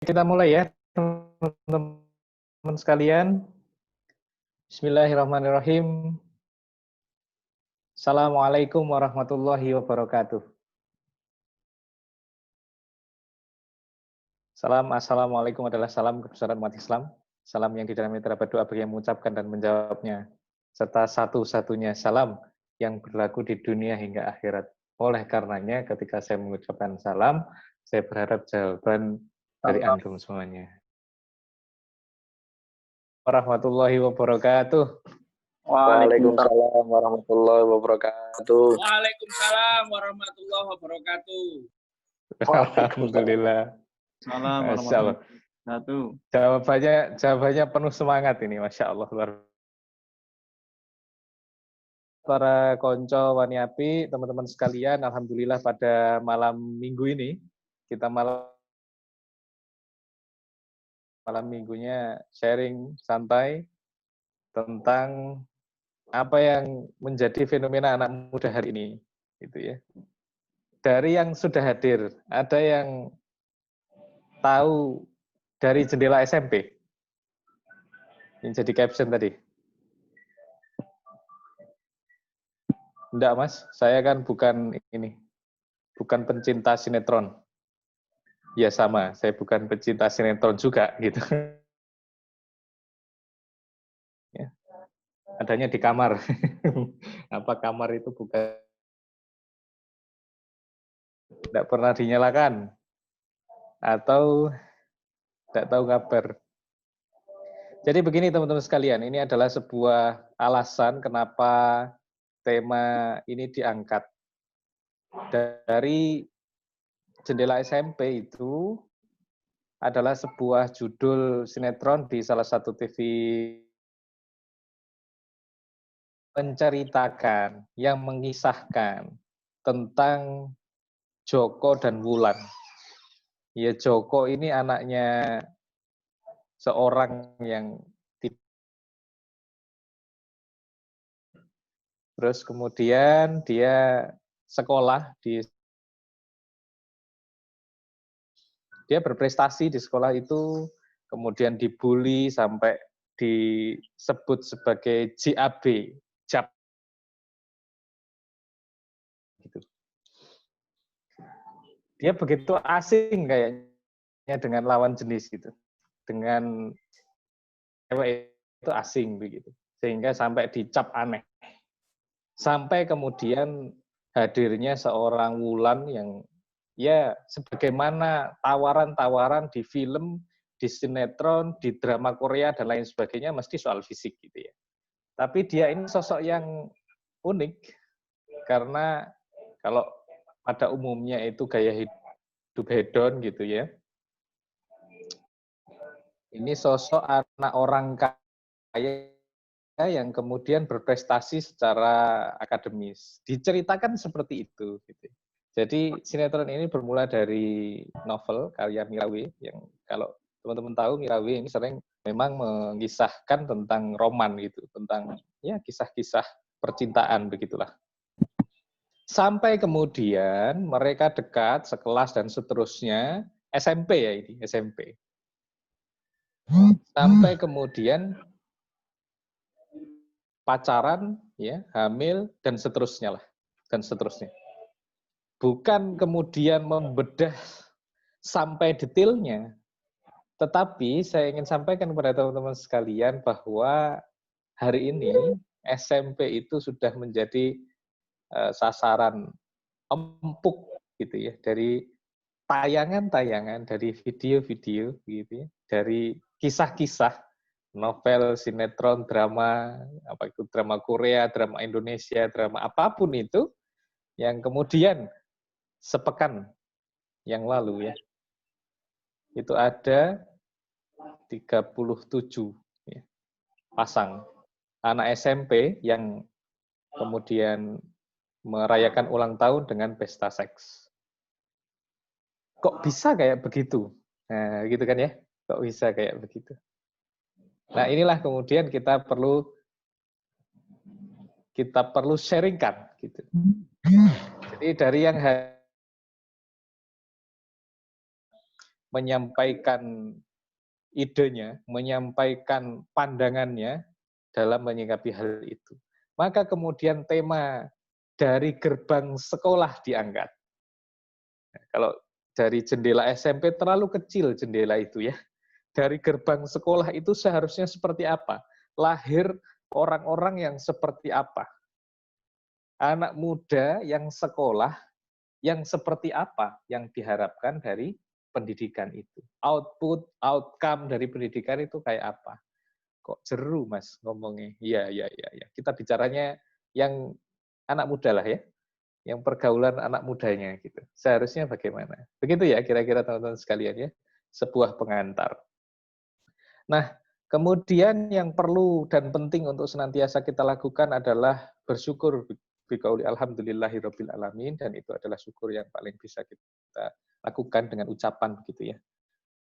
Kita mulai ya, teman-teman sekalian. Bismillahirrahmanirrahim. Assalamualaikum warahmatullahi wabarakatuh. Assalamualaikum adalah salam kebesaran umat Islam. Salam yang di dalamnya terdapat doa bagi yang mengucapkan dan menjawabnya. Serta satu-satunya salam yang berlaku di dunia hingga akhirat. Oleh karenanya ketika saya mengucapkan salam, saya berharap jawaban dari antum semuanya. Warahmatullahi wabarakatuh. Waalaikumsalam warahmatullahi wabarakatuh. Waalaikumsalam warahmatullahi wabarakatuh. Alhamdulillah. Salam Masya Allah. wabarakatuh. Jawabannya penuh semangat ini, Masya Allah. Para konco wani api, teman-teman sekalian, alhamdulillah pada malam minggu ini, kita malam minggunya sharing santai tentang apa yang menjadi fenomena anak muda hari ini, gitu ya. Dari yang sudah hadir, ada yang tahu dari jendela SMP? Yang jadi caption tadi. Enggak, Mas. Saya kan bukan pencinta sinetron. Ya sama, saya bukan pencinta sinetron juga gitu. Ya. Adanya di kamar. Apa kamar itu bukan tidak pernah dinyalakan atau tidak tahu kabar. Jadi begini teman-teman sekalian, ini adalah sebuah alasan kenapa tema ini diangkat. Dari jendela SMP itu adalah sebuah judul sinetron di salah satu TV menceritakan, yang mengisahkan tentang Joko dan Wulan. Ya, Joko ini anaknya seorang yang terus kemudian dia sekolah dia berprestasi di sekolah itu, kemudian dibully sampai disebut sebagai JAB, JAB. Gitu. Dia begitu asing kayaknya dengan lawan jenis gitu, dengan cewek itu asing begitu, sehingga sampai dicap aneh. Sampai kemudian hadirnya seorang Wulan yang ya sebagaimana tawaran-tawaran di film, di sinetron, di drama Korea dan lain sebagainya mesti soal fisik gitu ya. Tapi dia ini sosok yang unik karena kalau pada umumnya itu gaya hidup hedon gitu ya. Ini sosok anak orang kaya yang kemudian berprestasi secara akademis. Diceritakan seperti itu. Gitu. Jadi sinetron ini bermula dari novel karya Mirawe, yang kalau teman-teman tahu Mirawe ini sering memang mengisahkan tentang roman gitu, tentang ya kisah-kisah percintaan begitulah. Sampai kemudian mereka dekat, sekelas dan seterusnya, SMP ya ini, SMP. Sampai kemudian pacaran, ya, hamil, dan seterusnya lah, dan seterusnya. Bukan kemudian membedah sampai detailnya, tetapi saya ingin sampaikan kepada teman-teman sekalian bahwa hari ini SMP itu sudah menjadi sasaran empuk gitu ya, dari tayangan-tayangan, dari video-video gitu ya, dari kisah-kisah novel, sinetron, drama, apa itu drama Korea, drama Indonesia, drama apapun itu, yang kemudian sepekan yang lalu ya, itu ada 37 ya, pasang anak SMP yang kemudian merayakan ulang tahun dengan pesta seks. Kok bisa kayak begitu? Nah, gitu kan ya? Kok bisa kayak begitu? Nah, inilah kemudian kita perlu sharingkan gitu. Jadi dari yang menyampaikan idenya, menyampaikan pandangannya dalam menyikapi hal itu. Maka kemudian tema dari gerbang sekolah diangkat. Nah, kalau dari jendela SMP terlalu kecil jendela itu ya. Dari gerbang sekolah itu seharusnya seperti apa? Lahir orang-orang yang seperti apa? Anak muda yang sekolah yang seperti apa yang diharapkan dari pendidikan itu? Output, outcome dari pendidikan itu kayak apa? Kok jeru Mas ngomongnya? Iya. Kita bicaranya yang anak muda lah ya, yang pergaulan anak mudanya gitu. Seharusnya bagaimana? Begitu ya kira-kira teman-teman sekalian ya, sebuah pengantar. Nah, kemudian yang perlu dan penting untuk senantiasa kita lakukan adalah bersyukur biqauli alhamdulillahirabbil alamin, dan itu adalah syukur yang paling bisa kita lakukan dengan ucapan begitu ya.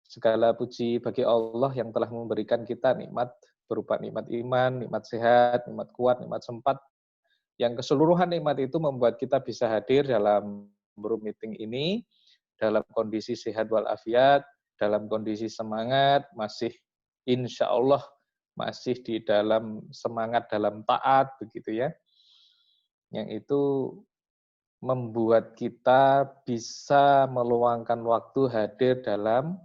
Segala puji bagi Allah yang telah memberikan kita nikmat berupa nikmat iman, nikmat sehat, nikmat kuat, nikmat sempat. Yang keseluruhan nikmat itu membuat kita bisa hadir dalam room meeting ini, dalam kondisi sehat walafiat, dalam kondisi semangat, masih insya Allah masih di dalam semangat dalam taat, begitu ya. Yang itu membuat kita bisa meluangkan waktu hadir dalam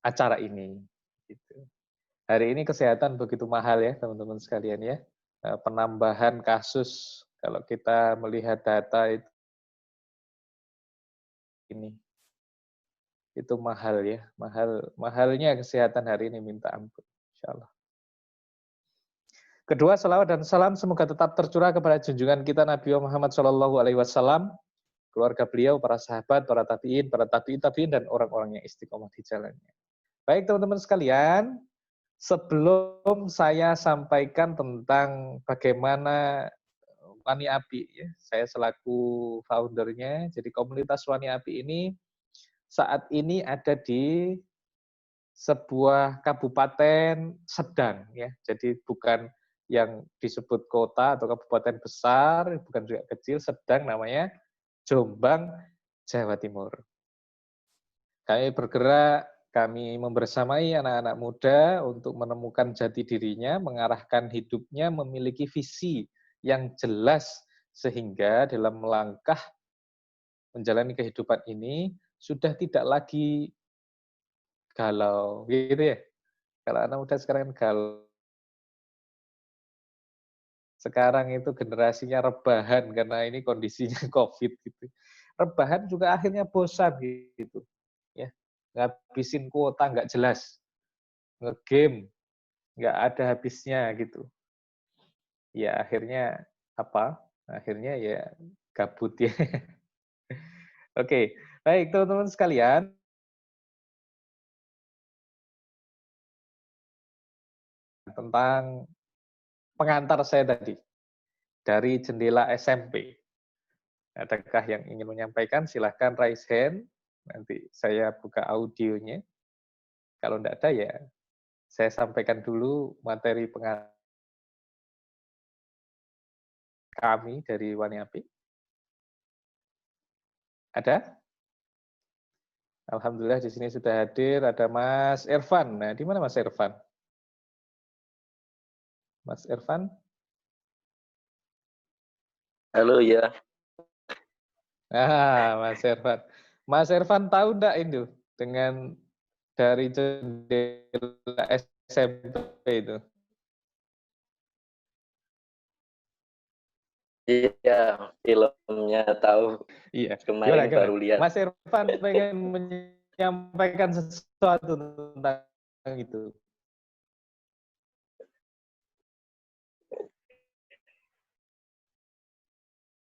acara ini. Gitu. Hari ini kesehatan begitu mahal ya teman-teman sekalian ya. Penambahan kasus kalau kita melihat data itu mahal ya, mahalnya kesehatan hari ini minta ampun, insyaallah. Kedua, salawat dan salam semoga tetap tercurah kepada junjungan kita Nabi Muhammad SAW, keluarga beliau, para sahabat, para tabi'in, dan orang-orang yang istiqomah di jalannya. Baik teman-teman sekalian, sebelum saya sampaikan tentang bagaimana Wani Api, ya, saya selaku foundernya, jadi komunitas Wani Api ini saat ini ada di sebuah kabupaten sedang, ya, jadi bukan yang disebut kota atau kabupaten besar, bukan juga kecil, sedang namanya Jombang, Jawa Timur. Kami bergerak, kami membersamai anak-anak muda untuk menemukan jati dirinya, mengarahkan hidupnya, memiliki visi yang jelas, sehingga dalam langkah menjalani kehidupan ini sudah tidak lagi galau, gitu ya. Kalau anak muda sekarang galau. Sekarang itu generasinya rebahan karena ini kondisinya COVID gitu. Rebahan juga akhirnya bosan gitu. Ya, ngabisin kuota nggak jelas, ngegame nggak ada habisnya gitu. Ya akhirnya apa? Akhirnya ya gabut ya. Oke, baik teman-teman sekalian. Tentang pengantar saya tadi dari jendela SMP. Adakah yang ingin menyampaikan? Silahkan raise hand. Nanti saya buka audionya. Kalau tidak ada ya saya sampaikan dulu materi pengantar kami dari Wani Api. Ada? Alhamdulillah di sini sudah hadir. Ada Mas Irfan. Nah, di mana Mas Irfan? Mas Irfan? Halo ya. Mas Irfan. Mas Irfan tahu enggak itu dengan dari jendela SMP itu? Iya, filmnya tahu. Iya. Kemarin baru lihat. Mas Irfan pengen menyampaikan sesuatu tentang itu.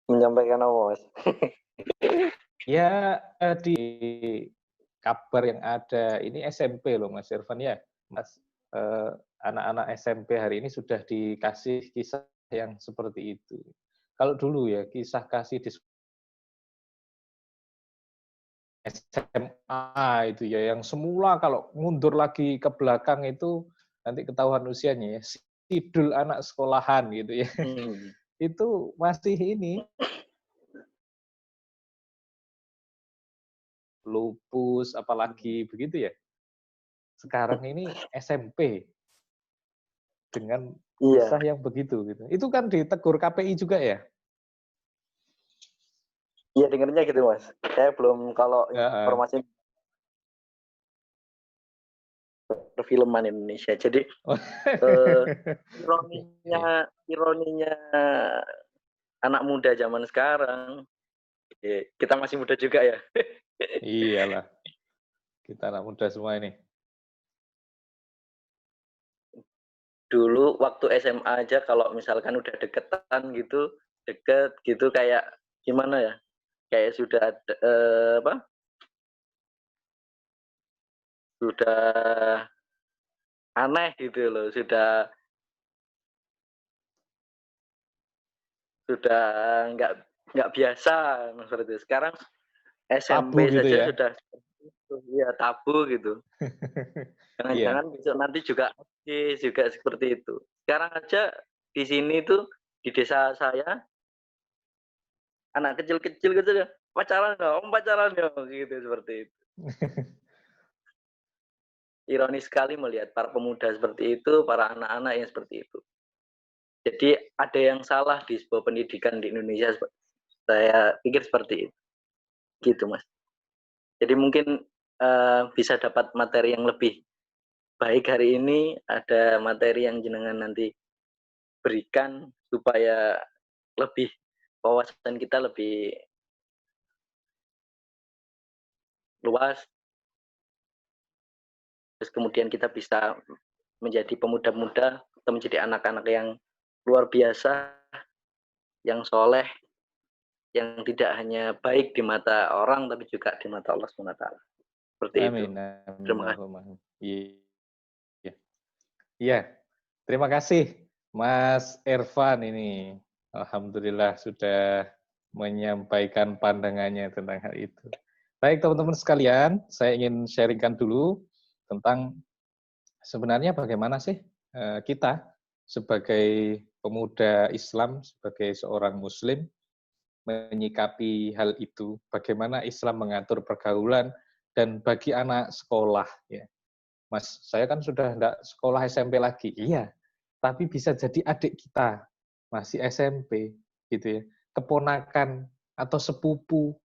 Menyampaikan apa, Mas? Ya, di kabar yang ada, ini SMP loh Mas Irfan ya. Mas, anak-anak SMP hari ini sudah dikasih kisah yang seperti itu. Kalau dulu ya, kisah kasih di SMA itu ya, yang semula kalau mundur lagi ke belakang itu nanti ketahuan usianya ya, sidul anak sekolahan gitu ya. Itu masih ini lupus, apalagi begitu ya. Sekarang ini SMP dengan kisah yang begitu gitu. Itu kan ditegur KPI juga ya? Iya, dengarnya gitu Mas. Saya belum kalau informasi perfilman Indonesia. Jadi ironinya anak muda zaman sekarang, kita masih muda juga ya. Iyalah, kita anak muda semua ini. Dulu waktu SMA aja kalau misalkan udah deketan gitu, deket gitu kayak gimana ya? Kayak sudah ada, sudah aneh gitu loh, sudah nggak biasa seperti itu. Sekarang SMP Tabu gitu saja ya? sudah ya tabu gitu. Jangan-jangan besok nanti juga seperti itu. Sekarang aja di sini tuh di desa saya anak kecil-kecil gitu ya, pacaran dong, pacaran dong gitu seperti itu. Ironis sekali melihat para pemuda seperti itu, para anak-anak yang seperti itu. Jadi ada yang salah di sebuah pendidikan di Indonesia. Saya pikir seperti itu. Gitu Mas. Jadi mungkin bisa dapat materi yang lebih baik hari ini, ada materi yang jenengan nanti berikan supaya lebih wawasan kita lebih luas, terus kemudian kita bisa menjadi pemuda-muda atau menjadi anak-anak yang luar biasa, yang soleh, yang tidak hanya baik di mata orang tapi juga di mata Allah SWT. Seperti itu. Amin. Terima kasih. Iya. Iya. Terima kasih Mas Ervan ini. Alhamdulillah sudah menyampaikan pandangannya tentang hal itu. Baik teman-teman sekalian, saya ingin sharingkan dulu tentang sebenarnya bagaimana sih kita sebagai pemuda Islam, sebagai seorang Muslim, menyikapi hal itu, bagaimana Islam mengatur pergaulan, dan bagi anak sekolah. Ya. Mas, saya kan sudah tidak sekolah SMP lagi. Iya, tapi bisa jadi adik kita masih SMP, gitu ya, keponakan atau sepupu,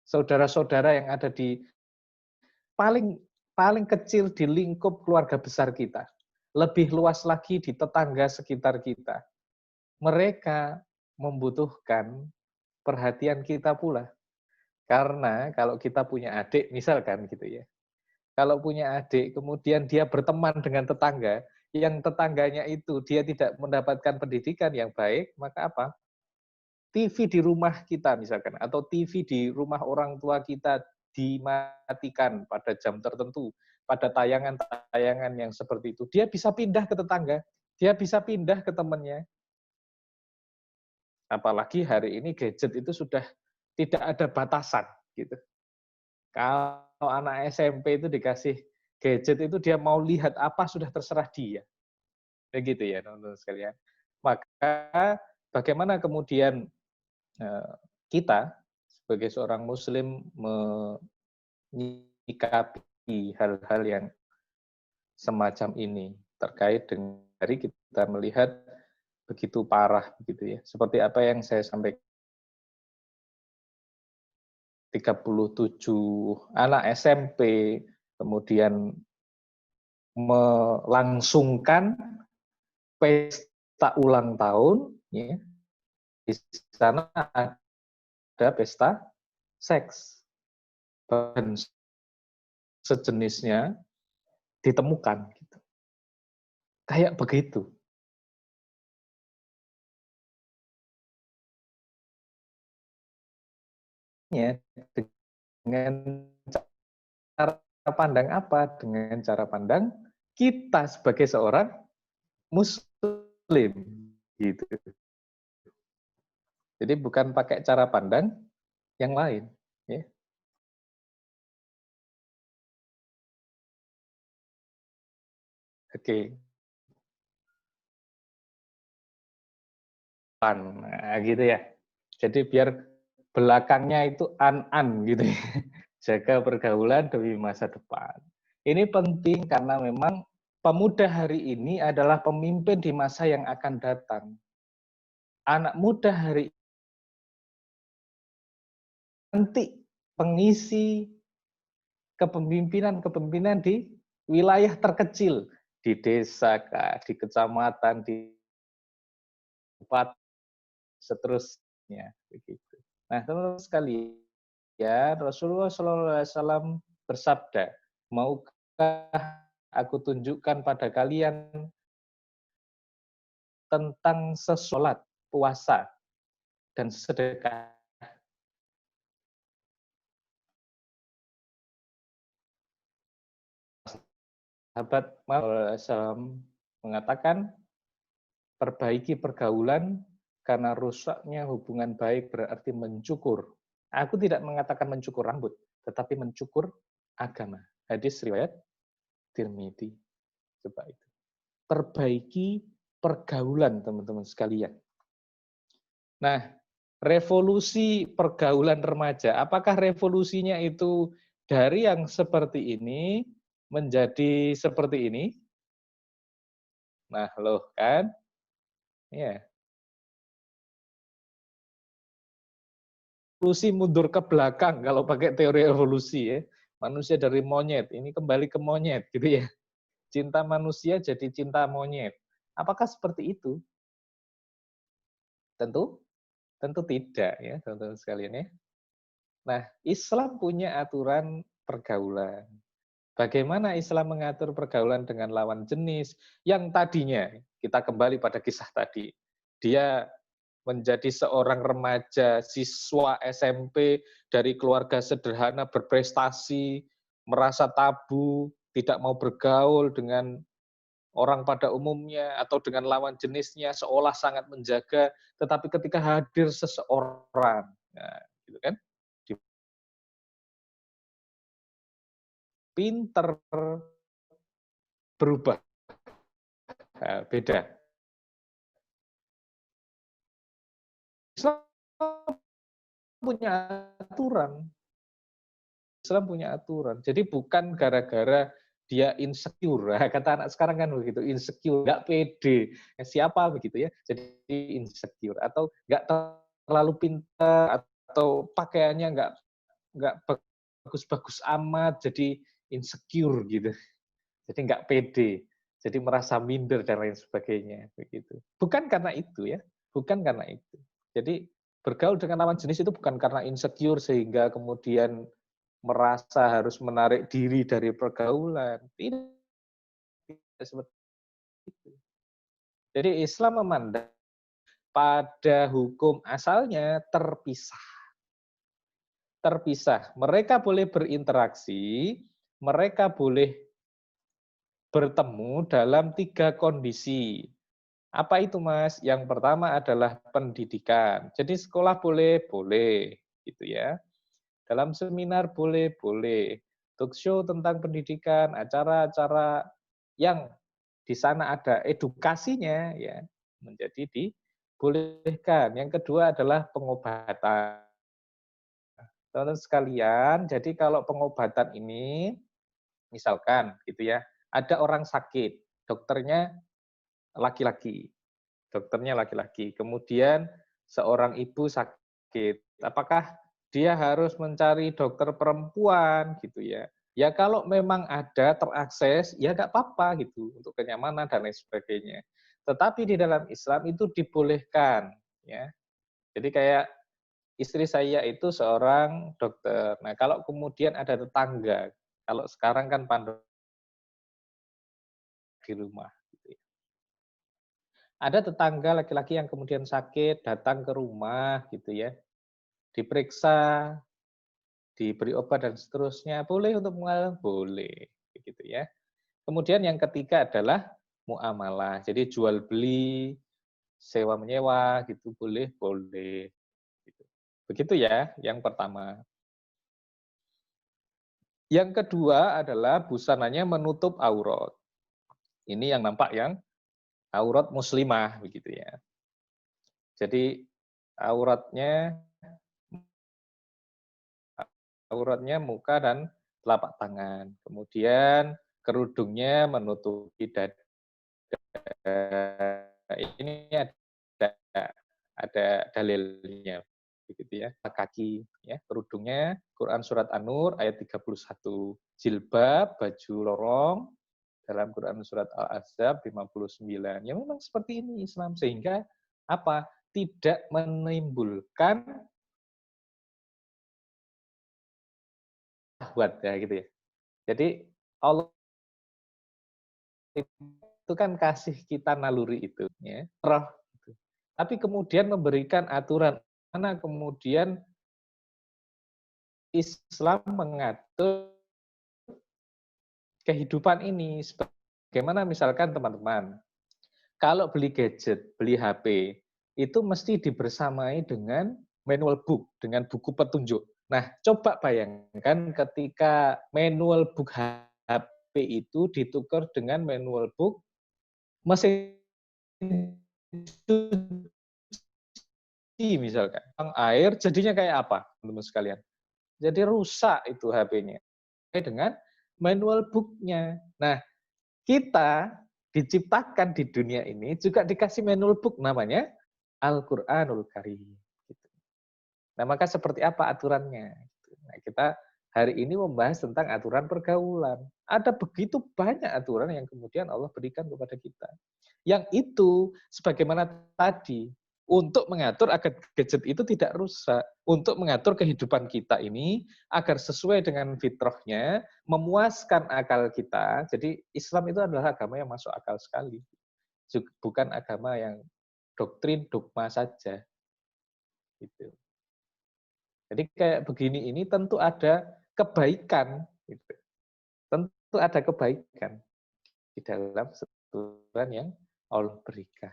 saudara-saudara yang ada di paling paling kecil di lingkup keluarga besar kita, lebih luas lagi di tetangga sekitar kita. Mereka membutuhkan perhatian kita pula. Karena kalau kita punya adik, misalkan gitu ya, kalau punya adik, kemudian dia berteman dengan tetangga, yang tetangganya itu dia tidak mendapatkan pendidikan yang baik, maka apa? TV di rumah kita misalkan, atau TV di rumah orang tua kita dimatikan pada jam tertentu, pada tayangan-tayangan yang seperti itu. Dia bisa pindah ke tetangga, dia bisa pindah ke temannya. Apalagi hari ini gadget itu sudah tidak ada batasan. Gitu. Kalau anak SMP itu dikasih gadget itu dia mau lihat apa sudah terserah dia. Begitu ya teman-teman sekalian. Maka bagaimana kemudian kita sebagai seorang Muslim menyikapi hal-hal yang semacam ini terkait dengan dari kita melihat begitu parah begitu ya. Seperti apa yang saya sampaikan, 37 anak SMP kemudian melangsungkan pesta ulang tahun, ya. Di sana ada pesta seks dan sejenisnya ditemukan, gitu. Kayak begitu. Ya, dengan cara pandang apa? Dengan cara pandang kita sebagai seorang Muslim, gitu. Jadi bukan pakai cara pandang yang lain. Ya. Oke. Nah, gitu ya. Jadi biar belakangnya itu an gitu ya. Jaga pergaulan demi masa depan. Ini penting karena memang pemuda hari ini adalah pemimpin di masa yang akan datang. Anak muda hari nanti pengisi kepemimpinan di wilayah terkecil, di desa, di kecamatan, di bupati, seterusnya. Begitu. Nah, teman-teman sekalian, Rasulullah SAW bersabda, maukah aku tunjukkan pada kalian tentang sesolat, puasa, dan sedekah. Sahabat SAW mengatakan, perbaiki pergaulan karena rusaknya hubungan baik berarti mencukur. Aku tidak mengatakan mencukur rambut, tetapi mencukur agama. Hadis riwayat Tirmidzi. Coba itu. Perbaiki pergaulan, teman-teman sekalian. Nah, revolusi pergaulan remaja, apakah revolusinya itu dari yang seperti ini menjadi seperti ini? Nah, loh kan? Ya. Evolusi mundur ke belakang kalau pakai teori evolusi ya. Manusia dari monyet, ini kembali ke monyet gitu ya. Cinta manusia jadi cinta monyet. Apakah seperti itu? Tentu tidak ya, teman-teman sekalian ya. Nah, Islam punya aturan pergaulan. Bagaimana Islam mengatur pergaulan dengan lawan jenis yang tadinya, kita kembali pada kisah tadi, dia menjadi seorang remaja, siswa SMP dari keluarga sederhana berprestasi, merasa tabu, tidak mau bergaul dengan orang pada umumnya atau dengan lawan jenisnya, seolah sangat menjaga, tetapi ketika hadir seseorang, nah, gitu kan, pinter, berubah, nah, beda. Islam punya aturan, Islam punya aturan. Jadi bukan gara-gara dia insecure. Kata anak sekarang kan begitu, insecure, nggak pede. Siapa begitu ya? Jadi insecure atau nggak terlalu pintar atau pakaiannya nggak bagus-bagus amat, jadi insecure gitu. Jadi nggak pede, jadi merasa minder dan lain sebagainya begitu. Bukan karena itu ya, bukan karena itu. Jadi bergaul dengan lawan jenis itu bukan karena insecure sehingga kemudian merasa harus menarik diri dari pergaulan. Tidak seperti itu. Jadi Islam memandang pada hukum asalnya terpisah. Terpisah. Mereka boleh berinteraksi, mereka boleh bertemu dalam 3 kondisi. Apa itu, Mas? Yang pertama adalah pendidikan. Jadi sekolah boleh, gitu ya. Dalam seminar boleh. Talk show tentang pendidikan, acara-acara yang di sana ada edukasinya ya, menjadi dibolehkan. Yang kedua adalah pengobatan. Teman-teman sekalian, jadi kalau pengobatan ini misalkan gitu ya, ada orang sakit, dokternya laki-laki. Dokternya laki-laki. Kemudian seorang ibu sakit. Apakah dia harus mencari dokter perempuan gitu ya? Ya kalau memang ada terakses, ya nggak apa-apa gitu untuk kenyamanan dan lain sebagainya. Tetapi di dalam Islam itu dibolehkan, ya. Jadi kayak istri saya itu seorang dokter. Nah kalau kemudian ada tetangga, kalau sekarang kan pandemi di rumah. Gitu ya. Ada tetangga laki-laki yang kemudian sakit, datang ke rumah gitu ya, diperiksa, diberi obat dan seterusnya, boleh untuk mengalah? Boleh, begitu ya. Kemudian yang ketiga adalah muamalah, jadi jual beli, sewa menyewa gitu, boleh, gitu. Begitu ya, yang pertama. Yang kedua adalah busananya menutup aurat. Ini yang nampak yang aurat muslimah begitu ya. Jadi auratnya auratnya muka dan telapak tangan. Kemudian kerudungnya menutupi dada. Ini ada dalilnya, begitu ya. Kaki, ya, kerudungnya Quran surat An-Nur ayat 31. Jilbab, baju lorong dalam Quran surat Al-Ahzab 59. Ya memang seperti ini Islam, sehingga apa? Tidak menimbulkan syahwat ya gitu ya. Jadi Allah itu kan kasih kita naluri itu, ya, roh. Gitu. Tapi kemudian memberikan aturan mana kemudian Islam mengatur kehidupan ini. Bagaimana misalkan teman-teman, kalau beli gadget, beli HP, itu mesti dibersamai dengan manual book, dengan buku petunjuk. Nah, coba bayangkan ketika manual book HP itu ditukar dengan manual book mesin cuci misalkan. Air jadinya kayak apa, teman-teman sekalian? Jadi rusak itu HP-nya. Dengan manual book-nya. Nah, kita diciptakan di dunia ini juga dikasih manual book namanya Al-Qur'anul Karim. Gitu. Nah, maka seperti apa aturannya? Nah, kita hari ini membahas tentang aturan pergaulan. Ada begitu banyak aturan yang kemudian Allah berikan kepada kita. Yang itu, sebagaimana tadi, untuk mengatur agar gadget itu tidak rusak, untuk mengatur kehidupan kita ini agar sesuai dengan fitrahnya, memuaskan akal kita. Jadi Islam itu adalah agama yang masuk akal sekali, bukan agama yang doktrin dogma saja. Gitu. Jadi kayak begini ini tentu ada kebaikan, gitu. Tentu ada kebaikan di dalam aturan yang Allah berikan.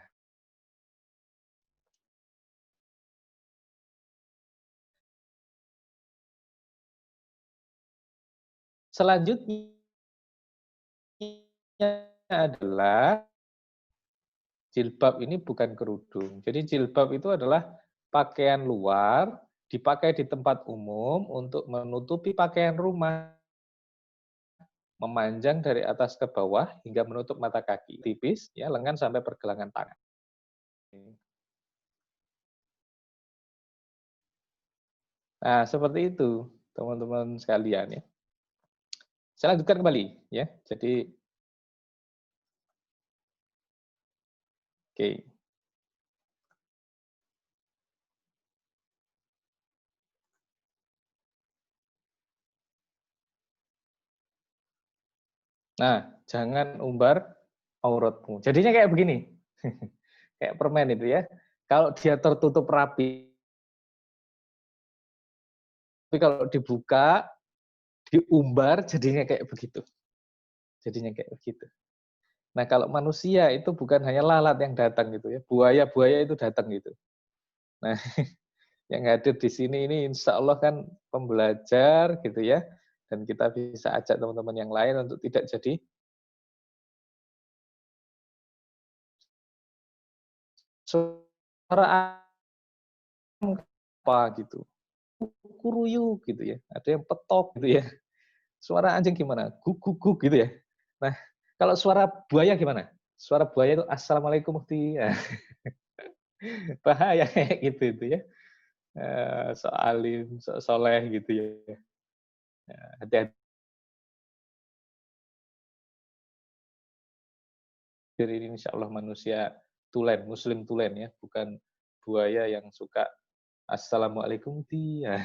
Selanjutnya adalah jilbab ini bukan kerudung. Jadi jilbab itu adalah pakaian luar dipakai di tempat umum untuk menutupi pakaian rumah, memanjang dari atas ke bawah hingga menutup mata kaki, tipis ya, lengan sampai pergelangan tangan. Nah, seperti itu teman-teman sekalian ya. Saya lanjutkan kembali ya. Jadi oke. Nah, jangan umbar auratmu. Jadinya kayak begini. Kayak permen itu ya. Kalau dia tertutup rapi, tapi kalau dibuka, diumbar, jadinya kayak begitu. Jadinya kayak begitu. Nah, kalau manusia itu bukan hanya lalat yang datang gitu ya, buaya-buaya itu datang gitu. Nah, yang hadir di sini ini insya Allah kan pembelajar gitu ya, dan kita bisa ajak teman-teman yang lain untuk tidak jadi suara apa gitu, kuruyuk gitu ya, ada yang petok gitu ya. Suara anjing gimana? Guguk gitu ya. Nah, kalau suara buaya gimana? Suara buaya itu assalamualaikum mufti. Nah, bahaya kayak gitu itu ya. Soalim, soleh gitu ya. Hati-hati. Ini insya Allah manusia tulen, muslim tulen ya, bukan buaya yang suka assalamualaikum dia.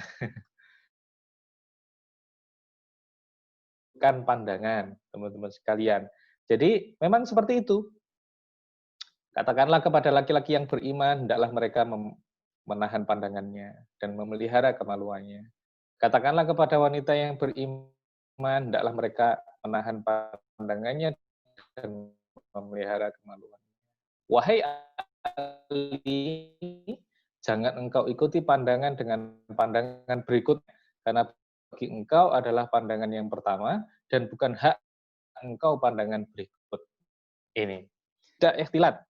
Bukan pandangan teman-teman sekalian. Jadi memang seperti itu. Katakanlah kepada laki-laki yang beriman, hendaklah mereka menahan pandangannya dan memelihara kemaluannya. Katakanlah kepada wanita yang beriman, hendaklah mereka menahan pandangannya dan memelihara kemaluannya. Wahai Ali, jangan engkau ikuti pandangan dengan pandangan berikut, karena bagi engkau adalah pandangan yang pertama dan bukan hak engkau pandangan berikut. Ini tidak ikhtilat.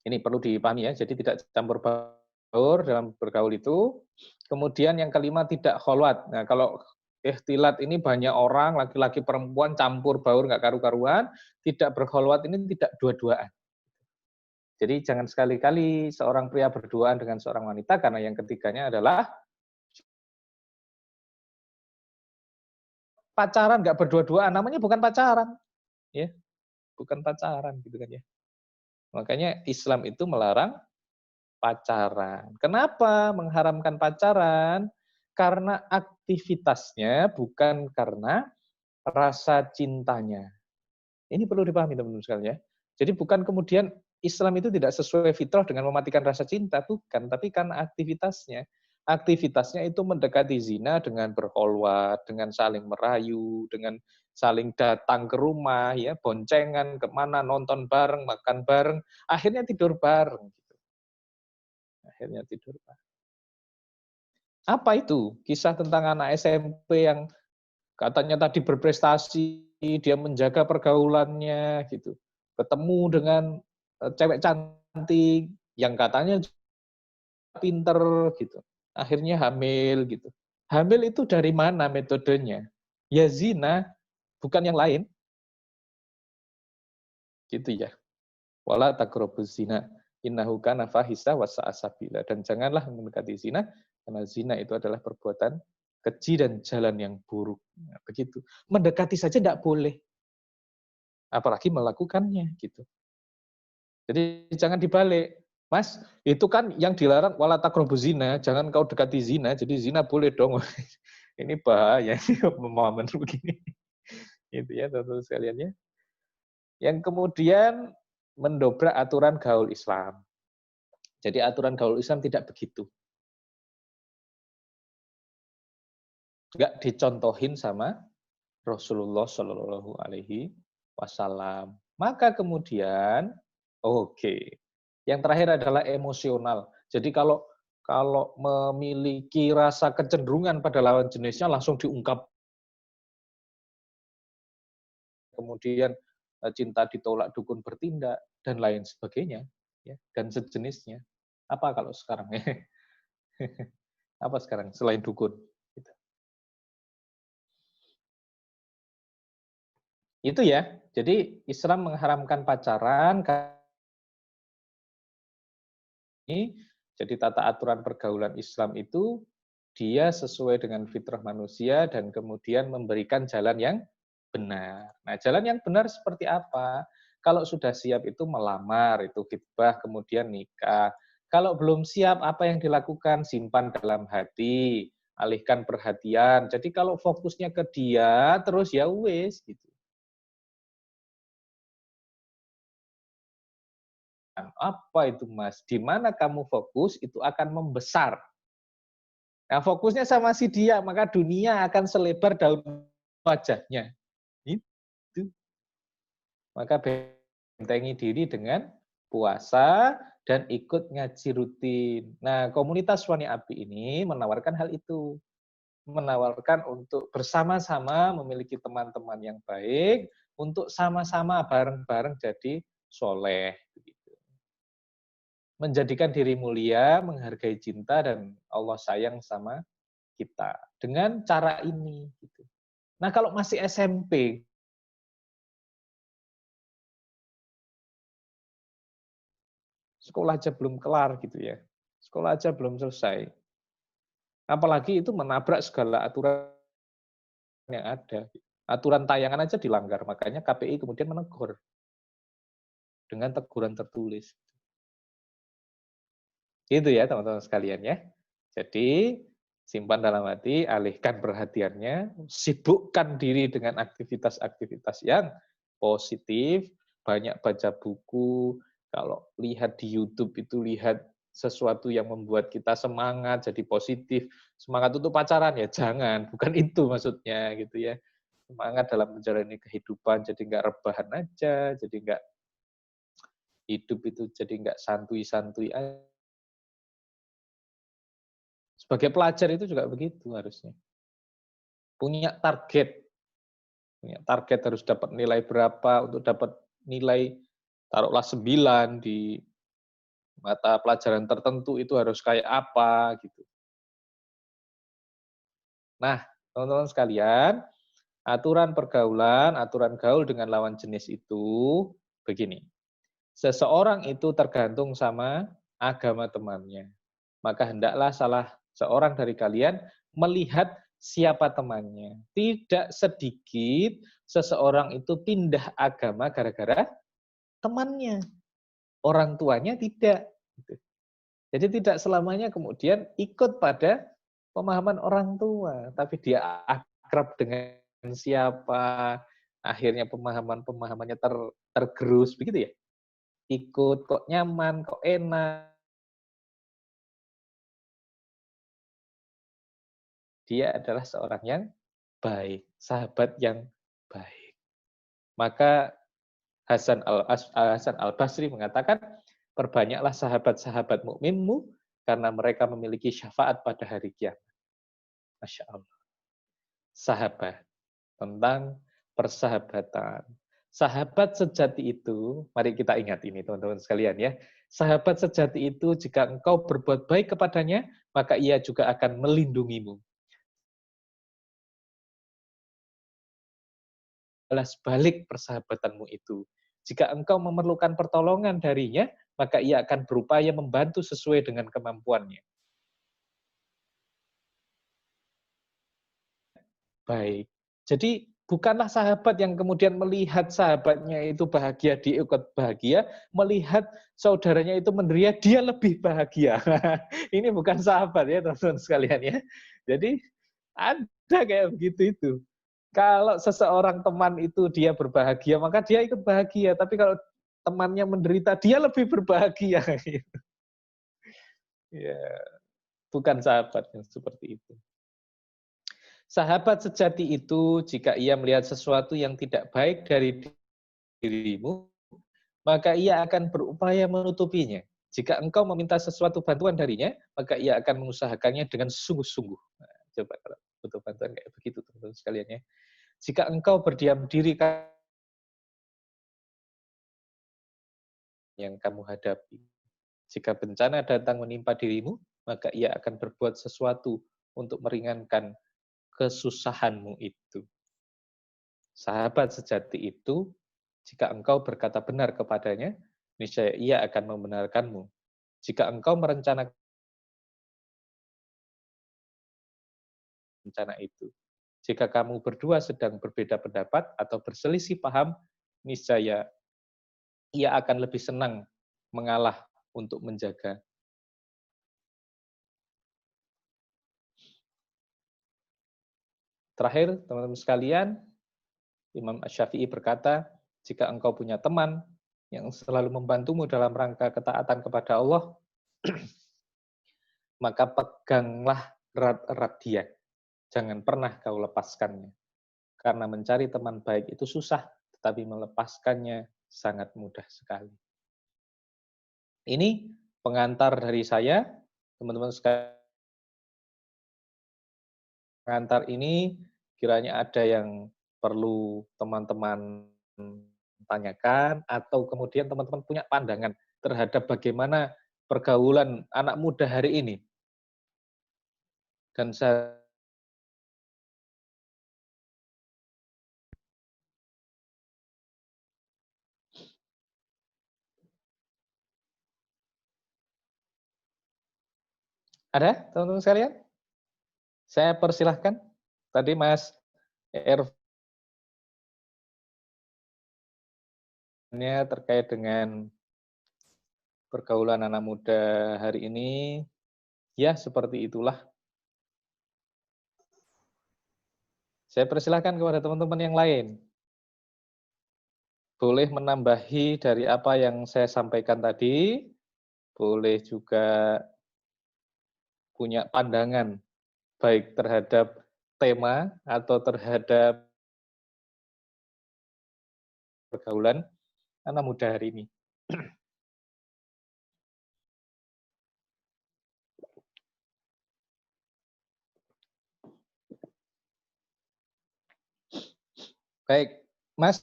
Ini perlu dipahami ya, jadi tidak campur baur dalam bergaul itu. Kemudian yang kelima tidak kholwat. Nah, kalau ikhtilat ini banyak orang, laki-laki perempuan campur baur nggak karu-karuan, tidak berkholwat ini tidak dua-duaan. Jadi jangan sekali-kali seorang pria berduaan dengan seorang wanita karena yang ketiganya adalah pacaran nggak berdua-duaan, namanya bukan pacaran, ya, bukan pacaran gitu kan ya. Makanya Islam itu melarang pacaran. Kenapa mengharamkan pacaran? Karena aktivitasnya bukan karena rasa cintanya. Ini perlu dipahami teman-teman sekalian ya. Jadi bukan kemudian Islam itu tidak sesuai fitrah dengan mematikan rasa cinta, bukan, tapi karena aktivitasnya. Aktivitasnya itu mendekati zina dengan berkholwat, dengan saling merayu, dengan saling datang ke rumah, ya, boncengan, kemana, nonton bareng, makan bareng, akhirnya tidur bareng. Akhirnya tidur bareng. Apa itu? Kisah tentang anak SMP yang katanya tadi berprestasi, dia menjaga pergaulannya gitu. Ketemu dengan cewek cantik yang katanya pinter gitu. Akhirnya hamil gitu. Hamil itu dari mana metodenya? Ya zina, bukan yang lain. Gitu ya. Wala taqrabuz zina. Innahu kana fahisha wa sa'a sabila. Dan janganlah mendekati zina karena zina itu adalah perbuatan keji dan jalan yang buruk. Nah, begitu. Mendekati saja tidak boleh. Apalagi melakukannya gitu. Jadi jangan dibalik. Mas, itu kan yang dilarang wala taqrabuz zina, jangan kau dekati zina, jadi zina boleh dong. Ini bahaya sih pemahaman begini. Itu ya teman-teman sekalian ya. Yang kemudian mendobrak aturan gaul Islam. Jadi aturan gaul Islam tidak begitu. Enggak dicontohin sama Rasulullah Shallallahu Alaihi Wasallam. Maka kemudian, yang terakhir adalah emosional. Jadi kalau memiliki rasa kecenderungan pada lawan jenisnya langsung diungkap. Kemudian cinta ditolak dukun bertindak dan lain sebagainya, ya, dan sejenisnya. Apa kalau sekarang? Apa sekarang selain dukun? Itu ya. Jadi Islam mengharamkan pacaran. Jadi tata aturan pergaulan Islam itu dia sesuai dengan fitrah manusia dan kemudian memberikan jalan yang benar. Nah, jalan yang benar seperti apa? Kalau sudah siap itu melamar, itu khitbah, kemudian nikah. Kalau belum siap, apa yang dilakukan? Simpan dalam hati, alihkan perhatian. Jadi kalau fokusnya ke dia, terus ya wis gitu. Apa itu Mas? Di mana kamu fokus, itu akan membesar. Nah, fokusnya sama si dia, maka dunia akan selebar daun wajahnya. Itu. Maka bentengi diri dengan puasa dan ikut ngaji rutin. Nah, komunitas Wani Abi ini menawarkan hal itu. Menawarkan untuk bersama-sama memiliki teman-teman yang baik, untuk sama-sama bareng-bareng jadi soleh. Menjadikan diri mulia, menghargai cinta, dan Allah sayang sama kita. Dengan cara ini. Gitu. Nah, kalau masih SMP, sekolah aja belum kelar gitu ya. Sekolah aja belum selesai. Apalagi itu menabrak segala aturan yang ada. Aturan tayangan aja dilanggar, makanya KPI kemudian menegur dengan teguran tertulis. Itu ya teman-teman sekalian ya. Jadi simpan dalam hati, alihkan perhatiannya, sibukkan diri dengan aktivitas-aktivitas yang positif, banyak baca buku, kalau lihat di YouTube itu lihat sesuatu yang membuat kita semangat, jadi positif. Semangat untuk pacaran ya jangan, bukan itu maksudnya gitu ya. Semangat dalam menjalani kehidupan, jadi nggak rebahan aja, jadi nggak hidup itu jadi nggak santuy-santuy aja. Sebagai pelajar itu juga begitu harusnya. Punya target harus dapat nilai berapa, untuk dapat nilai taruhlah 9 di mata pelajaran tertentu itu harus kayak apa gitu. Nah, Teman-teman sekalian, aturan pergaulan, aturan gaul dengan lawan jenis itu begini. Seseorang itu tergantung sama agama temannya. Maka hendaklah salah seorang dari kalian melihat siapa temannya. Tidak sedikit seseorang itu pindah agama gara-gara temannya. Orang tuanya tidak. Jadi tidak selamanya kemudian ikut pada pemahaman orang tua, tapi dia akrab dengan siapa, akhirnya pemahamannya tergerus, begitu ya? Ikut kok nyaman, kok enak. Dia adalah seorang yang baik, sahabat yang baik. Maka Hasan al-Basri mengatakan, perbanyaklah sahabat-sahabat mukminmu karena mereka memiliki syafaat pada hari kiamat. Masya Allah. Sahabat, tentang persahabatan. Sahabat sejati itu, mari kita ingat ini teman-teman sekalian ya. Sahabat sejati itu jika engkau berbuat baik kepadanya, maka ia juga akan melindungimu. Balas balik persahabatanmu itu. Jika engkau memerlukan pertolongan darinya, maka ia akan berupaya membantu sesuai dengan kemampuannya. Baik. Jadi bukanlah sahabat yang kemudian melihat sahabatnya itu bahagia, dia ikut bahagia, melihat saudaranya itu menderita, dia lebih bahagia. Ini bukan sahabat ya teman-teman sekalian ya. Jadi ada kayak begitu itu. Kalau seseorang teman itu dia berbahagia, maka dia ikut bahagia. Tapi kalau temannya menderita, dia lebih berbahagia. Ya, bukan sahabat yang seperti itu. Sahabat sejati itu, jika ia melihat sesuatu yang tidak baik dari dirimu, maka ia akan berupaya menutupinya. Jika engkau meminta sesuatu bantuan darinya, maka ia akan mengusahakannya dengan sungguh-sungguh. Nah, coba kalau butuh bantuan kayak begitu, teman-teman sekalian ya. Jika engkau berdiam diri yang kamu hadapi, jika bencana datang menimpa dirimu, maka ia akan berbuat sesuatu untuk meringankan kesusahanmu itu. Sahabat sejati itu, jika engkau berkata benar kepadanya, niscaya ia akan membenarkanmu. Jika engkau merencanakan rencana itu, jika kamu berdua sedang berbeda pendapat atau berselisih paham, niscaya ia akan lebih senang mengalah untuk menjaga. Terakhir, teman-teman sekalian, Imam Asy-Syafi'i berkata, jika engkau punya teman yang selalu membantumu dalam rangka ketaatan kepada Allah, maka peganglah erat-erat dia. Jangan pernah kau lepaskannya. Karena mencari teman baik itu susah, tetapi melepaskannya sangat mudah sekali. Ini pengantar dari saya, teman-teman sekalian. Pengantar ini kiranya ada yang perlu teman-teman tanyakan, atau kemudian teman-teman punya pandangan terhadap bagaimana pergaulan anak muda hari ini. Dan saya ada, teman-teman sekalian? Saya persilahkan. Tadi Mas Ervan terkait dengan pergaulan anak muda hari ini, ya seperti itulah. Saya persilahkan kepada teman-teman yang lain. Boleh menambahi dari apa yang saya sampaikan tadi, boleh juga punya pandangan, baik terhadap tema atau terhadap pergaulan anak muda hari ini. Baik, Mas.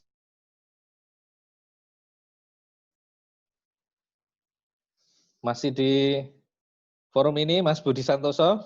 Masih di forum ini, Mas Budi Santoso.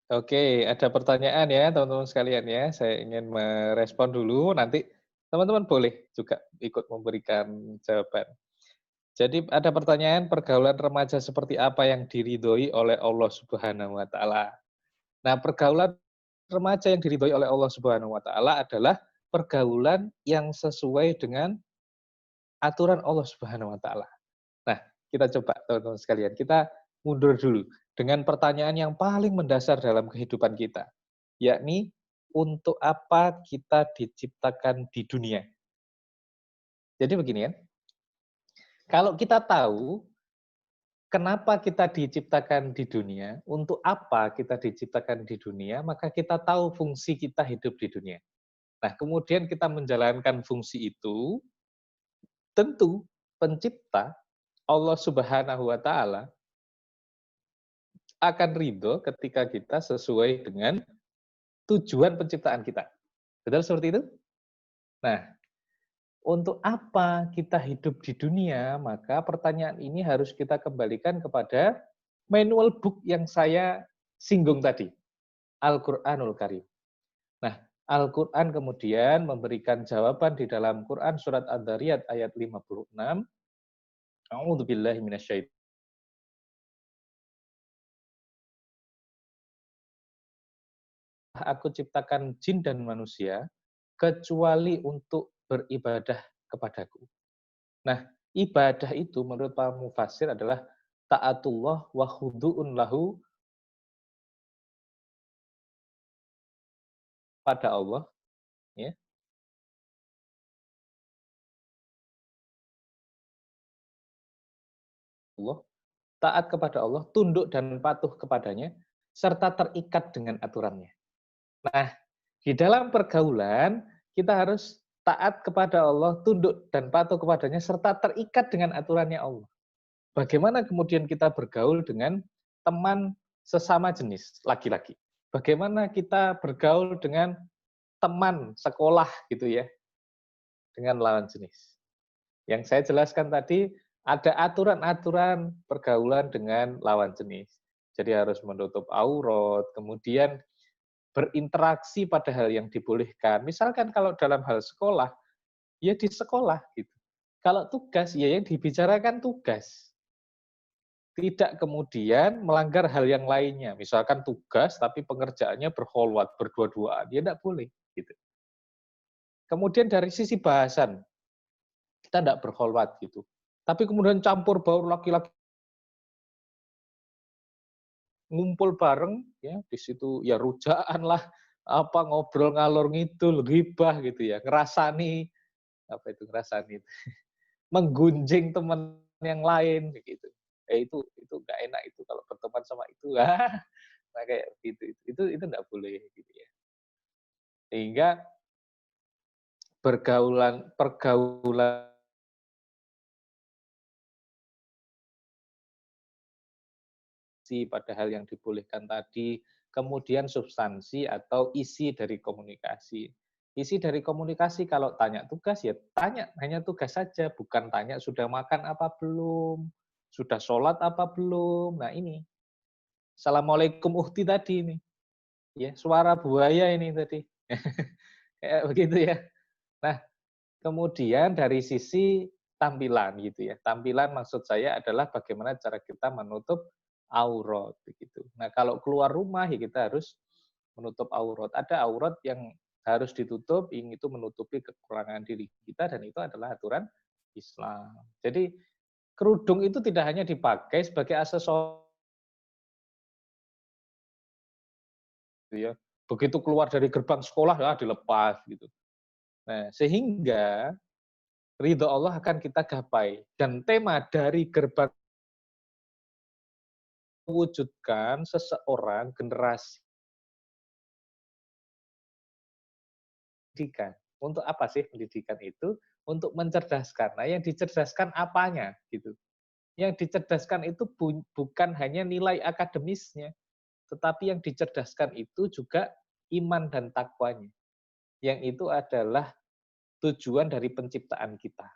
Oke, ada pertanyaan ya teman-teman sekalian ya. Saya ingin merespon dulu, nanti teman-teman boleh juga ikut memberikan jawaban. Jadi ada pertanyaan, pergaulan remaja seperti apa yang diridhoi oleh Allah Subhanahu wa taala? Nah, pergaulan remaja yang diridhoi oleh Allah Subhanahu wa taala adalah pergaulan yang sesuai dengan aturan Allah Subhanahu wa taala. Nah, kita coba teman-teman sekalian, kita mundur dulu dengan pertanyaan yang paling mendasar dalam kehidupan kita, yakni untuk apa kita diciptakan di dunia. Jadi begini ya, kalau kita tahu kenapa kita diciptakan di dunia, untuk apa kita diciptakan di dunia, maka kita tahu fungsi kita hidup di dunia. Nah, kemudian kita menjalankan fungsi itu, tentu pencipta Allah Subhanahu wa taala akan ridho ketika kita sesuai dengan tujuan penciptaan kita. Betul seperti itu? Nah, untuk apa kita hidup di dunia? Maka pertanyaan ini harus kita kembalikan kepada manual book yang saya singgung tadi, Al-Qur'anul Karim. Nah, Al-Qur'an kemudian memberikan jawaban di dalam Quran surat Ad-Dariyat ayat 56. A'udzubillahi minasyaitonir. Aku ciptakan jin dan manusia kecuali untuk beribadah kepadaku. Nah, ibadah itu menurut para mufassir adalah taatullah wa khudu'un lahu pada Allah, ya. Allah, taat kepada Allah, tunduk dan patuh kepadanya, serta terikat dengan aturannya. Nah, di dalam pergaulan, kita harus taat kepada Allah, tunduk dan patuh kepadanya, serta terikat dengan aturannya Allah. Bagaimana kemudian kita bergaul dengan teman sesama jenis, laki-laki? Bagaimana kita bergaul dengan teman sekolah gitu ya, dengan lawan jenis. Yang saya jelaskan tadi, ada aturan-aturan pergaulan dengan lawan jenis. Jadi harus menutup aurat, kemudian berinteraksi pada hal yang dibolehkan. Misalkan kalau dalam hal sekolah, ya di sekolah gitu. Kalau tugas, ya yang dibicarakan tugas. Tidak kemudian melanggar hal yang lainnya. Misalkan tugas, tapi pengerjaannya berkholwat, berdua-duaan. Ya tidak boleh. Gitu. Kemudian dari sisi bahasan, kita tidak berkholwat gitu. Tapi kemudian campur baur laki-laki ngumpul bareng, ya di situ ya rujaan lah, apa ngobrol ngalor ngidul, ghibah gitu ya, ngerasani apa itu ngerasani, menggunjing teman yang lain gitu. Itu nggak enak itu kalau berteman sama itu, nah kayak gitu itu nggak boleh gitu ya. Sehingga pergaulan pada hal yang dibolehkan tadi, kemudian substansi atau isi dari komunikasi. Isi dari komunikasi kalau tanya tugas ya tanya hanya tugas saja, bukan tanya sudah makan apa belum, sudah sholat apa belum. Nah ini, Assalamualaikum uhti tadi ini, ya suara buaya ini tadi, kayak begitu ya. Nah kemudian dari sisi tampilan gitu ya, tampilan maksud saya adalah bagaimana cara kita menutup aurat begitu. Nah, kalau keluar rumah ya kita harus menutup aurat. Ada aurat yang harus ditutup, itu menutupi kekurangan diri kita dan itu adalah aturan Islam. Jadi kerudung itu tidak hanya dipakai sebagai aksesoris ya. Begitu keluar dari gerbang sekolah ya dilepas gitu. Nah, sehingga ridho Allah akan kita gapai dan tema dari gerbang mewujudkan seseorang generasi pendidikan. Untuk apa sih pendidikan itu? Untuk mencerdaskan. Nah, yang dicerdaskan apanya gitu. Yang dicerdaskan itu bukan hanya nilai akademisnya, tetapi yang dicerdaskan itu juga iman dan takwanya. Yang itu adalah tujuan dari penciptaan kita.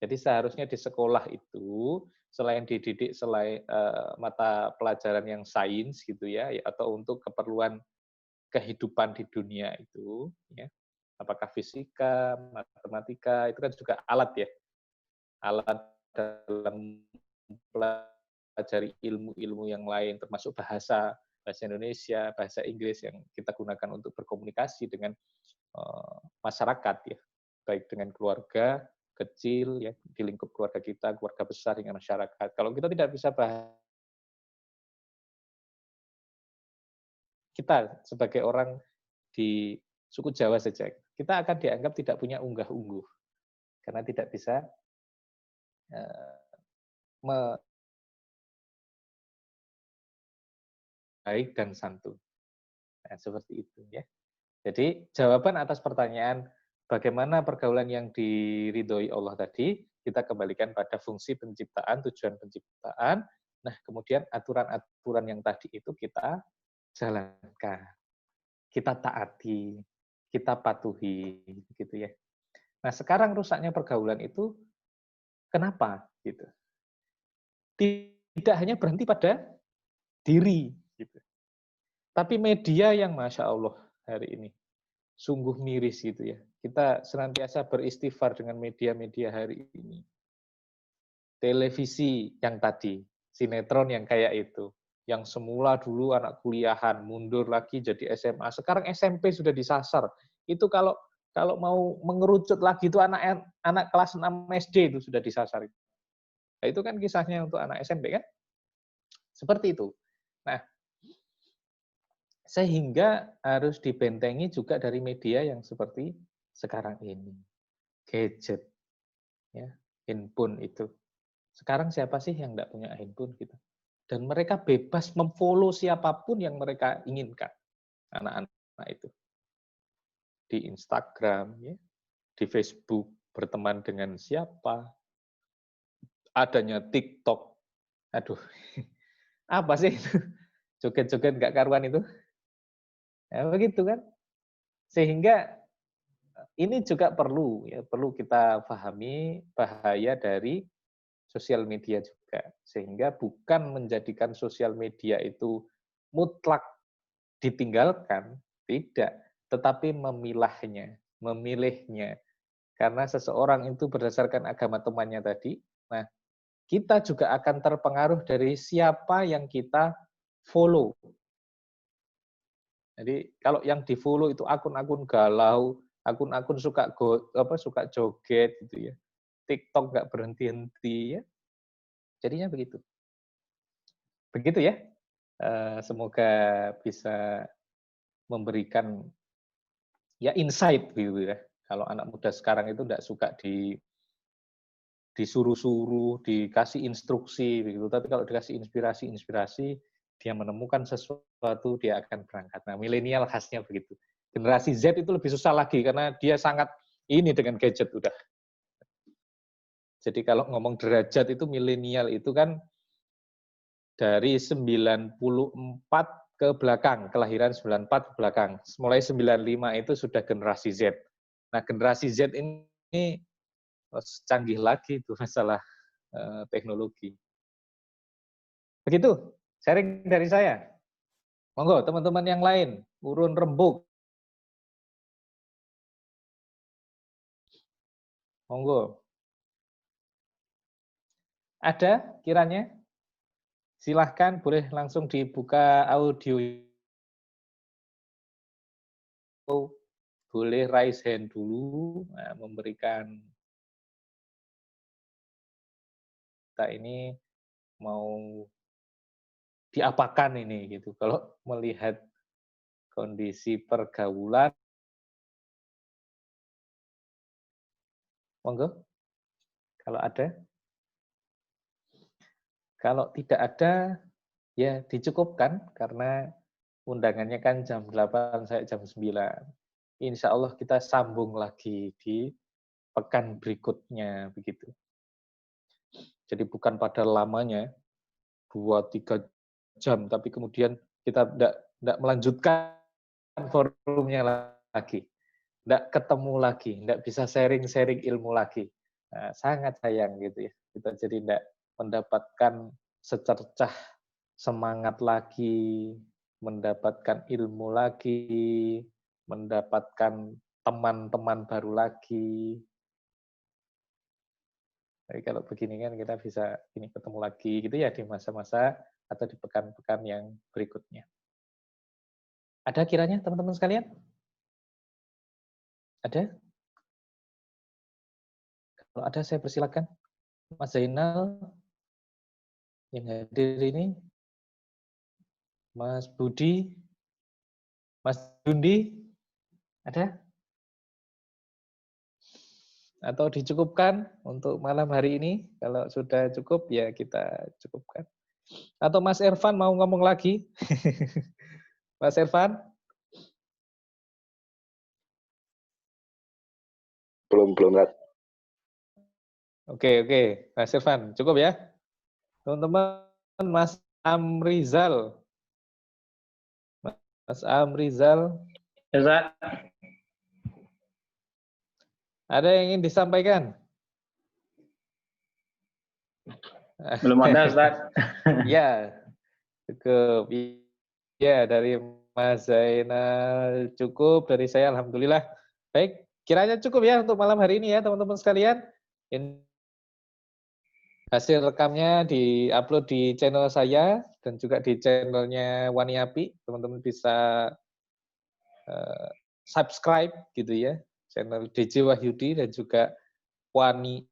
Jadi seharusnya di sekolah itu selain dididik selain mata pelajaran yang sains gitu ya, atau untuk keperluan kehidupan di dunia itu, ya, apakah fisika, matematika, itu kan juga alat ya, alat dalam pelajari ilmu-ilmu yang lain, termasuk bahasa Indonesia, bahasa Inggris yang kita gunakan untuk berkomunikasi dengan masyarakat ya, baik dengan keluarga kecil ya, di lingkup keluarga kita, keluarga besar dengan masyarakat. Kalau kita tidak bisa kita sebagai orang di suku Jawa saja, kita akan dianggap tidak punya unggah-ungguh karena tidak bisa baik dan santun. Nah, seperti itu ya. Jadi jawaban atas pertanyaan bagaimana pergaulan yang diridhoi Allah tadi, kita kembalikan pada fungsi penciptaan, tujuan penciptaan. Nah, kemudian aturan-aturan yang tadi itu kita jalankan, kita taati, kita patuhi, gitu ya. Nah, sekarang rusaknya pergaulan itu kenapa? Gitu. Tidak hanya berhenti pada diri, gitu. Tapi media yang Masya Allah hari ini sungguh miris gitu ya. Kita senantiasa beristighfar dengan media-media hari ini. Televisi yang tadi, sinetron yang kayak itu, yang semula dulu anak kuliahan, mundur lagi jadi SMA, sekarang SMP sudah disasar. Itu kalau mau mengerucut lagi itu anak kelas 6 SD itu sudah disasar. Nah, itu kan kisahnya untuk anak SMP kan? Seperti itu. Nah, sehingga harus dibentengi juga dari media yang seperti sekarang ini. Gadget, ya, handphone itu. Sekarang siapa sih yang tidak punya handphone gitu? Dan mereka bebas memfollow siapapun yang mereka inginkan. Anak-anak itu. Di Instagram, ya, di Facebook, berteman dengan siapa. Adanya TikTok. Aduh, apa sih itu? Joget-joget nggak karuan itu? Ya, begitu kan? Sehingga ini juga perlu kita pahami bahaya dari sosial media juga, sehingga bukan menjadikan sosial media itu mutlak ditinggalkan, tidak, tetapi memilihnya. Karena seseorang itu berdasarkan agama temannya tadi, nah kita juga akan terpengaruh dari siapa yang kita follow. Jadi kalau yang di-follow itu akun-akun galau, akun-akun suka joget gitu ya. TikTok nggak berhenti-henti ya. Jadinya begitu. Begitu ya. Semoga bisa memberikan ya insight gitu ya. Kalau anak muda sekarang itu nggak suka disuruh-suruh, dikasih instruksi begitu. Tapi kalau dikasih inspirasi, dia menemukan sesuatu, dia akan berangkat. Nah, milenial khasnya begitu. Generasi Z itu lebih susah lagi karena dia sangat ini dengan gadget udah. Jadi kalau ngomong derajat itu milenial itu kan dari 94 ke belakang, kelahiran 94 ke belakang. Mulai 95 itu sudah generasi Z. Nah, generasi Z ini canggih lagi itu masalah teknologi. Begitu, sharing dari saya. Monggo teman-teman yang lain, urun rembuk. Monggo. Ada kiranya? Silahkan, boleh langsung dibuka audio. Boleh raise hand dulu, memberikan kita ini mau diapakan ini gitu. Kalau melihat kondisi pergaulan, monggo. Kalau ada. Kalau tidak ada, ya dicukupkan karena undangannya kan jam 8 sampai jam 9. Insya Allah kita sambung lagi di pekan berikutnya begitu. Jadi bukan pada lamanya 2-3 jam, tapi kemudian kita tidak melanjutkan forumnya lagi, tidak ketemu lagi, tidak bisa sharing-sharing ilmu lagi. Nah, sangat sayang gitu ya. Kita jadi tidak mendapatkan secercah semangat lagi, mendapatkan ilmu lagi, mendapatkan teman-teman baru lagi. Jadi kalau begini kan kita bisa ini ketemu lagi gitu ya di masa-masa atau di pekan-pekan yang berikutnya. Ada kiranya teman-teman sekalian? Ada? Kalau ada saya persilakan. Mas Zainal yang hadir ini, Mas Budi, Mas Dundi, ada? Atau dicukupkan untuk malam hari ini? Kalau sudah cukup ya kita cukupkan. Atau Mas Irfan mau ngomong lagi? Mas Irfan? Belum. Oke. Mas Irfan, cukup ya? Teman-teman, Mas Amrizal. Mas Amrizal. Ustaz, Ada yang ingin disampaikan? belum ada Ustaz. Ya, cukup. Ya, dari Mas Zainal cukup, dari saya alhamdulillah. Baik, kiranya cukup ya untuk malam hari ini ya teman-teman sekalian. Hasil rekamnya di-upload di channel saya dan juga di channelnya Wani Api. Teman-teman bisa subscribe gitu ya, channel DJ Wahyudi dan juga Wani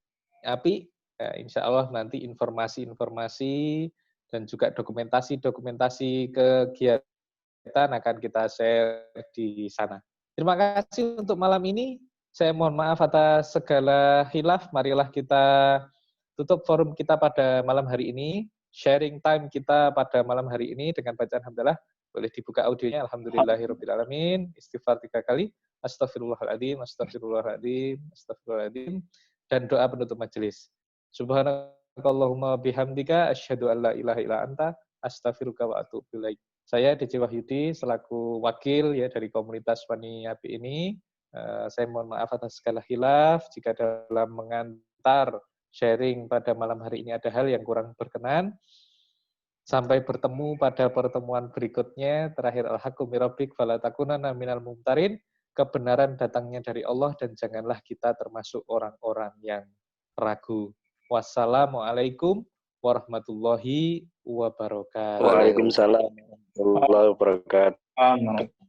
Api. Ya, insya Allah nanti informasi-informasi dan juga dokumentasi kegiatan akan kita share di sana. Terima kasih untuk malam ini. Saya mohon maaf atas segala khilaf. Marilah kita tutup forum kita pada malam hari ini. Sharing time kita pada malam hari ini dengan bacaan hamdalah. Boleh dibuka audionya. Alhamdulillahirrahmanirrahim. Istighfar 3 kali. Astaghfirullahaladzim, astaghfirullahaladzim, astaghfirullahaladzim. Dan doa penutup majelis. Subhanakallahumma bihamdika asyhadu an la ilaha illa anta astaghfiruka wa atubu ilaik. Saya DJ Wahyudi selaku wakil ya dari komunitas Wani Api ini. Saya mohon maaf atas segala khilaf jika dalam mengantar sharing pada malam hari ini ada hal yang kurang berkenan. Sampai bertemu pada pertemuan berikutnya. Terakhir al-haqqu mirabbik fala takunanna minal mumtarin. Kebenaran datangnya dari Allah dan janganlah kita termasuk orang-orang yang ragu. Wassalamualaikum warahmatullahi wabarakatuh. Waalaikumsalam warahmatullahi wabarakatuh.